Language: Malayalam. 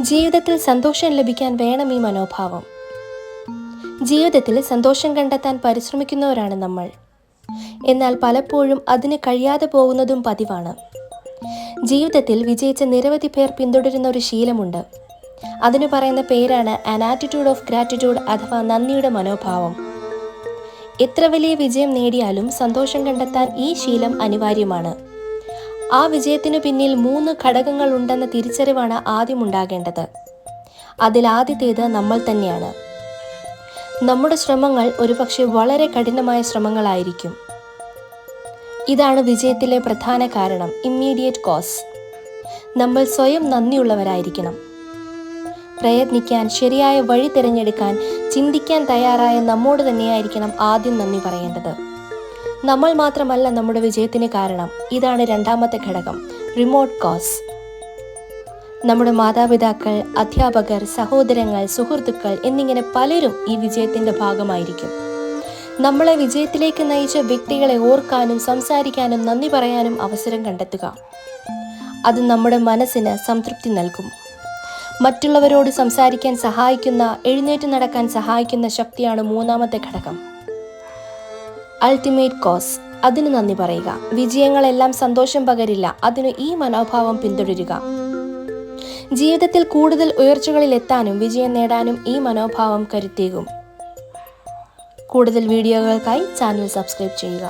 ജീവിതത്തിൽ സന്തോഷം ലഭിക്കാൻ വേണം ഈ മനോഭാവം. ജീവിതത്തിൽ സന്തോഷം കണ്ടെത്താൻ പരിശ്രമിക്കുന്നവരാണ് നമ്മൾ. എന്നാൽ പലപ്പോഴും അതിന് കഴിയാതെ പോകുന്നതും പതിവാണ്. ജീവിതത്തിൽ വിജയിച്ച നിരവധി പേർ പിന്തുടരുന്ന ഒരു ശീലമുണ്ട്. അതിനു പറയുന്ന പേരാണ് ആൻ ആറ്റിറ്റ്യൂഡ് ഓഫ് ഗ്രാറ്റിറ്റ്യൂഡ് അഥവാ നന്ദിയുടെ മനോഭാവം. എത്ര വലിയ വിജയം നേടിയാലും സന്തോഷം കണ്ടെത്താൻ ഈ ശീലം അനിവാര്യമാണ്. ആ വിജയത്തിനു പിന്നിൽ 3 ഘടകങ്ങൾ ഉണ്ടെന്ന തിരിച്ചറിവാണ് ആദ്യം ഉണ്ടാകേണ്ടത്. അതിലാദ്യത്തേത് നമ്മൾ തന്നെയാണ്. നമ്മുടെ ശ്രമങ്ങൾ ഒരുപക്ഷെ വളരെ കഠിനമായ ശ്രമങ്ങളായിരിക്കും. ഇതാണ് വിജയത്തിലെ പ്രധാന കാരണം, ഇമ്മീഡിയറ്റ് കോസ്. നമ്മൾ സ്വയം നന്ദിയുള്ളവരായിരിക്കണം. പ്രയത്നിക്കാൻ, ശരിയായ വഴി തിരഞ്ഞെടുക്കാൻ, ചിന്തിക്കാൻ തയ്യാറായ നമ്മോട് തന്നെയായിരിക്കണം ആദ്യം നന്ദി പറയേണ്ടത്. നമ്മൾ മാത്രമല്ല നമ്മുടെ വിജയത്തിന് കാരണം. ഇതാണ് രണ്ടാമത്തെ ഘടകം, റിമോട്ട് കോസ്. നമ്മുടെ മാതാപിതാക്കൾ, അധ്യാപകർ, സഹോദരങ്ങൾ, സുഹൃത്തുക്കൾ എന്നിങ്ങനെ പലരും ഈ വിജയത്തിന്റെ ഭാഗമായിരിക്കും. നമ്മളെ വിജയത്തിലേക്ക് നയിച്ച വ്യക്തികളെ ഓർക്കാനും സംസാരിക്കാനും നന്ദി പറയാനും അവസരം കണ്ടെത്തുക. അത് നമ്മുടെ മനസ്സിന് സംതൃപ്തി നൽകും. മറ്റുള്ളവരോട് സംസാരിക്കാൻ സഹായിക്കുന്ന, എഴുന്നേറ്റ് നടക്കാൻ സഹായിക്കുന്ന ശക്തിയാണ് മൂന്നാമത്തെ ഘടകം, അൾട്ടിമേറ്റ് കോസ്. അതിന് നന്ദി പറയുക. വിജയങ്ങളെല്ലാം സന്തോഷം പകരില്ല. അതിന് ഈ മനോഭാവം പിന്തുടരുക. ജീവിതത്തിൽ കൂടുതൽ ഉയർച്ചകളിൽ എത്താനും വിജയം നേടാനും ഈ മനോഭാവം കരുത്തേകും. കൂടുതൽ വീഡിയോകൾക്കായി ചാനൽ സബ്സ്ക്രൈബ് ചെയ്യുക.